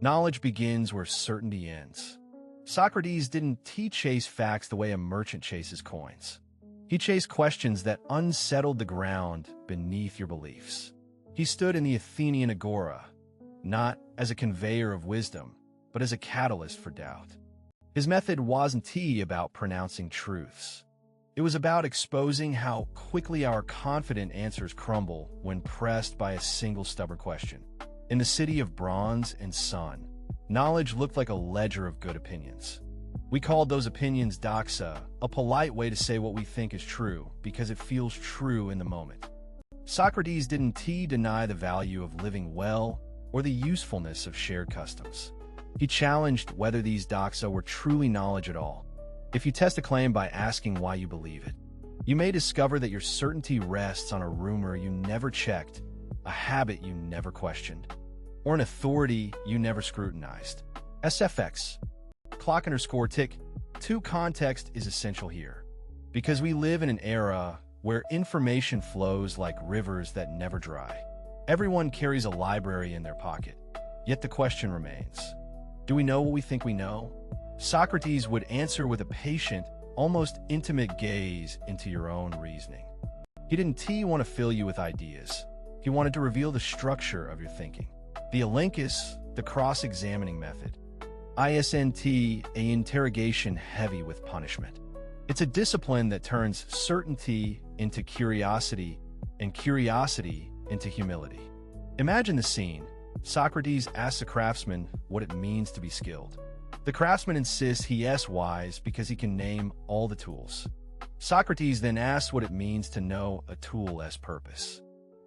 Knowledge begins where certainty ends. Socrates didn't chase facts the way a merchant chases coins. He chased questions that unsettled the ground beneath your beliefs. He stood in the Athenian agora, not as a conveyor of wisdom, but as a catalyst for doubt. His method wasn't about pronouncing truths. It was about exposing how quickly our confident answers crumble when pressed by a single stubborn question. In the city of bronze and sun, knowledge looked like a ledger of good opinions. We called those opinions Doxa, a polite way to say what we think is true because it feels true in the moment. Socrates didn't deny the value of living well or the usefulness of shared customs. He challenged whether these Doxa were truly knowledge at all. If you test a claim by asking why you believe it, you may discover that your certainty rests on a rumor you never checked, a habit you never questioned, or an authority you never scrutinized. SFX. Clock_tick. Context is essential here, because we live in an era where information flows like rivers that never dry. Everyone carries a library in their pocket, yet the question remains, do we know what we think we know? Socrates would answer with a patient, almost intimate gaze into your own reasoning. He didn't want to fill you with ideas. He wanted to reveal the structure of your thinking. The elenchus, the cross-examining method. ISNT, a interrogation heavy with punishment. It's a discipline that turns certainty into curiosity and curiosity into humility. Imagine the scene. Socrates asks a craftsman what it means to be skilled. The craftsman insists he is wise because he can name all the tools. Socrates then asks what it means to know a tool as purpose.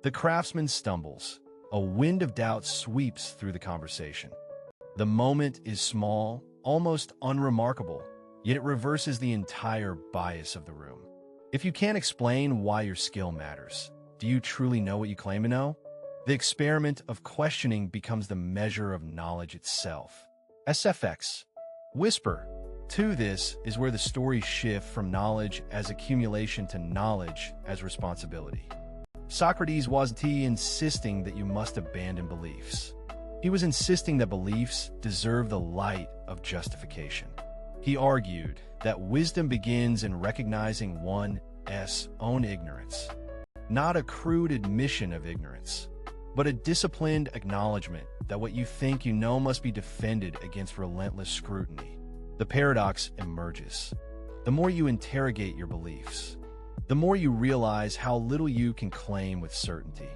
The craftsman stumbles. A wind of doubt sweeps through the conversation. The moment is small, almost unremarkable, yet it reverses the entire bias of the room. If you can't explain why your skill matters, do you truly know what you claim to know? The experiment of questioning becomes the measure of knowledge itself. SFX. Whisper. This is where the stories shift from knowledge as accumulation to knowledge as responsibility. Socrates wasn't insisting that you must abandon beliefs. He was insisting that beliefs deserve the light of justification. He argued that wisdom begins in recognizing one's own ignorance, not a crude admission of ignorance, but a disciplined acknowledgement that what you think you know must be defended against relentless scrutiny. The paradox emerges. The more you interrogate your beliefs, the more you realize how little you can claim with certainty.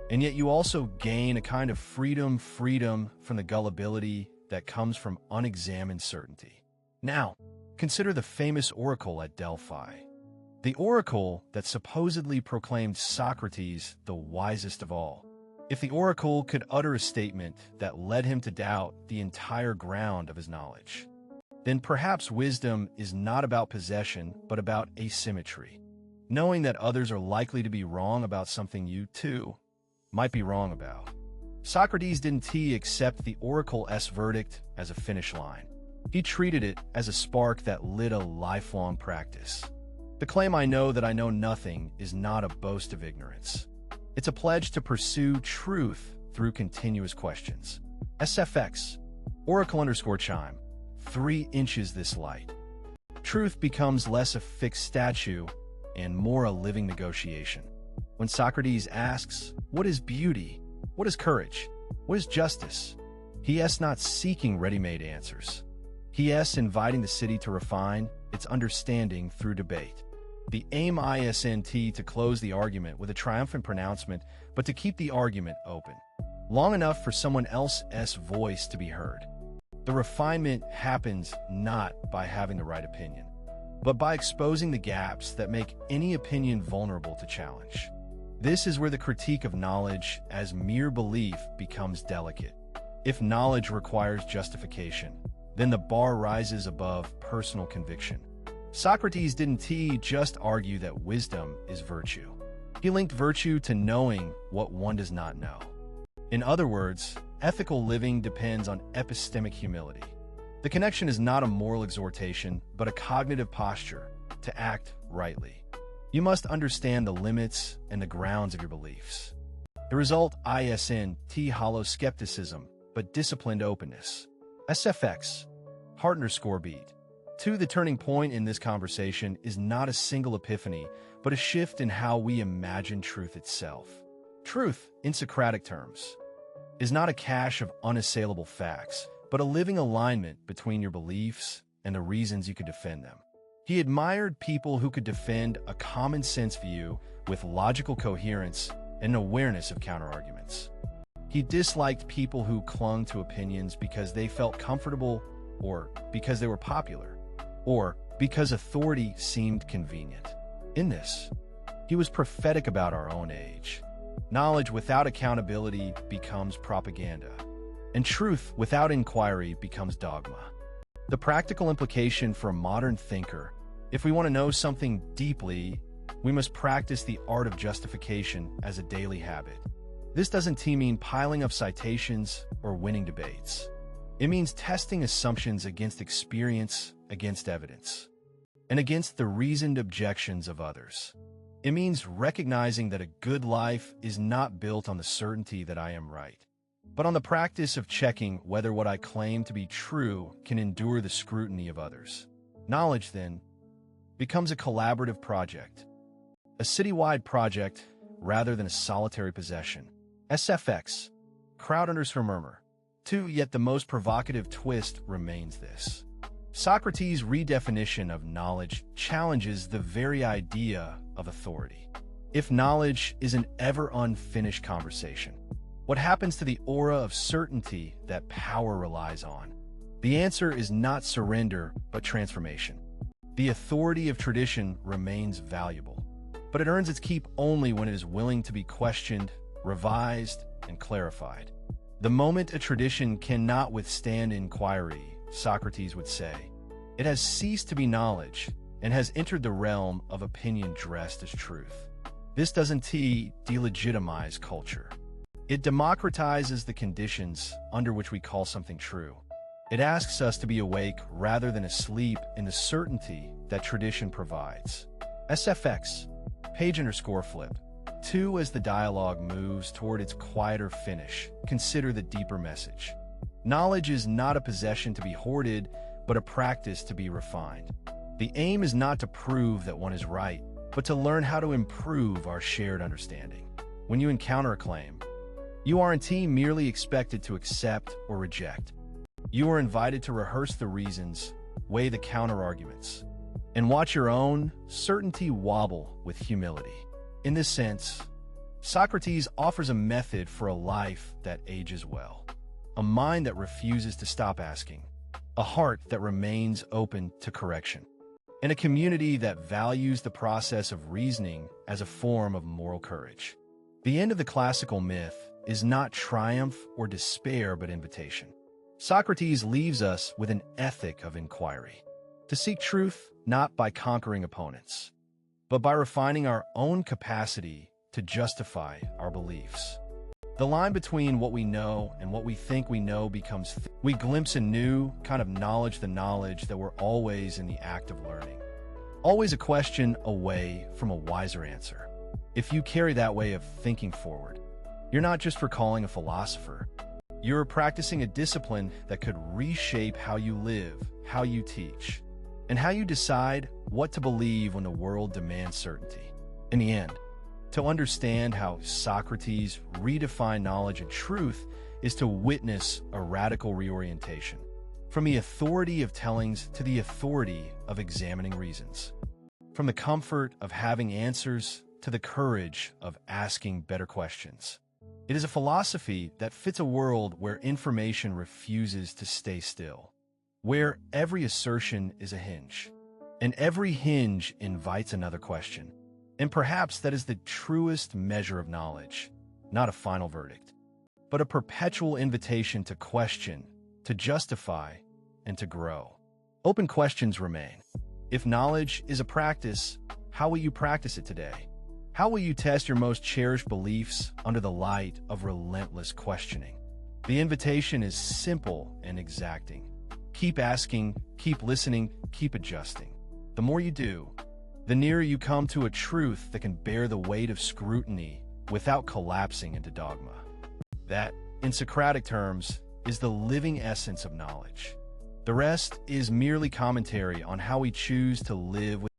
And yet you also gain a kind of freedom from the gullibility that comes from unexamined certainty. Now, consider the famous oracle at Delphi. The oracle that supposedly proclaimed Socrates the wisest of all. If the oracle could utter a statement that led him to doubt the entire ground of his knowledge, then perhaps wisdom is not about possession, but about asymmetry. Knowing that others are likely to be wrong about something you, too, might be wrong about. Socrates didn't accept the oracle's verdict as a finish line. He treated it as a spark that lit a lifelong practice. The claim "I know that I know nothing" is not a boast of ignorance. It's a pledge to pursue truth through continuous questions. SFX. Oracle_chime. 3 inches this light. Truth becomes less a fixed statue and more a living negotiation. When Socrates asks, what is beauty? What is courage? What is justice? He is not seeking ready-made answers. He is inviting the city to refine its understanding through debate. The aim isn't to close the argument with a triumphant pronouncement, but to keep the argument open, long enough for someone else's voice to be heard. The refinement happens not by having the right opinion, but by exposing the gaps that make any opinion vulnerable to challenge. This is where the critique of knowledge as mere belief becomes delicate. If knowledge requires justification, then the bar rises above personal conviction. Socrates didn't just argue that wisdom is virtue. He linked virtue to knowing what one does not know. In other words, ethical living depends on epistemic humility. The connection is not a moral exhortation, but a cognitive posture to act rightly. You must understand the limits and the grounds of your beliefs. The result isn't hollow skepticism, but disciplined openness. SFX, heart_beat. 2. The turning point in this conversation is not a single epiphany, but a shift in how we imagine truth itself. Truth, in Socratic terms, is not a cache of unassailable facts, but a living alignment between your beliefs and the reasons you could defend them. He admired people who could defend a common-sense view with logical coherence and awareness of counterarguments. He disliked people who clung to opinions because they felt comfortable, or because they were popular, or because authority seemed convenient. In this, he was prophetic about our own age. Knowledge without accountability becomes propaganda, and truth without inquiry becomes dogma. The practical implication for a modern thinker: if we want to know something deeply, we must practice the art of justification as a daily habit. This doesn't mean piling up citations or winning debates. It means testing assumptions against experience, against evidence, and against the reasoned objections of others. It means recognizing that a good life is not built on the certainty that I am right, but on the practice of checking whether what I claim to be true can endure the scrutiny of others. Knowledge, then, becomes a collaborative project, a citywide project rather than a solitary possession. SFX, crowd_murmur. 2. Yet the most provocative twist remains this. Socrates' redefinition of knowledge challenges the very idea of authority. If knowledge is an ever unfinished conversation, what happens to the aura of certainty that power relies on? The answer is not surrender, but transformation. The authority of tradition remains valuable, but it earns its keep only when it is willing to be questioned, revised, and clarified. The moment a tradition cannot withstand inquiry, Socrates would say, it has ceased to be knowledge and has entered the realm of opinion dressed as truth. This doesn't delegitimize culture. It democratizes the conditions under which we call something true. It asks us to be awake rather than asleep in the certainty that tradition provides. SFX, page_flip. 2. As the dialogue moves toward its quieter finish, consider the deeper message. Knowledge is not a possession to be hoarded, but a practice to be refined. The aim is not to prove that one is right, but to learn how to improve our shared understanding. When you encounter a claim, you aren't merely expected to accept or reject. You are invited to rehearse the reasons, weigh the counterarguments, and watch your own certainty wobble with humility. In this sense, Socrates offers a method for a life that ages well, a mind that refuses to stop asking, a heart that remains open to correction, and a community that values the process of reasoning as a form of moral courage. The end of the classical myth is not triumph or despair, but invitation. Socrates leaves us with an ethic of inquiry, to seek truth not by conquering opponents, but by refining our own capacity to justify our beliefs. The line between what we know and what we think we know becomes thin. We glimpse a new kind of knowledge, the knowledge that we're always in the act of learning, always a question away from a wiser answer. If you carry that way of thinking forward, you're not just recalling a philosopher, you're practicing a discipline that could reshape how you live, how you teach, and how you decide what to believe when the world demands certainty. In the end, to understand how Socrates redefined knowledge and truth is to witness a radical reorientation, from the authority of tellings to the authority of examining reasons, from the comfort of having answers to the courage of asking better questions. It is a philosophy that fits a world where information refuses to stay still, where every assertion is a hinge, and every hinge invites another question. And perhaps that is the truest measure of knowledge, not a final verdict, but a perpetual invitation to question, to justify, and to grow. Open questions remain. If knowledge is a practice, how will you practice it today? How will you test your most cherished beliefs under the light of relentless questioning? The invitation is simple and exacting. Keep asking, keep listening, keep adjusting. The more you do, the nearer you come to a truth that can bear the weight of scrutiny without collapsing into dogma. That, in Socratic terms, is the living essence of knowledge. The rest is merely commentary on how we choose to live with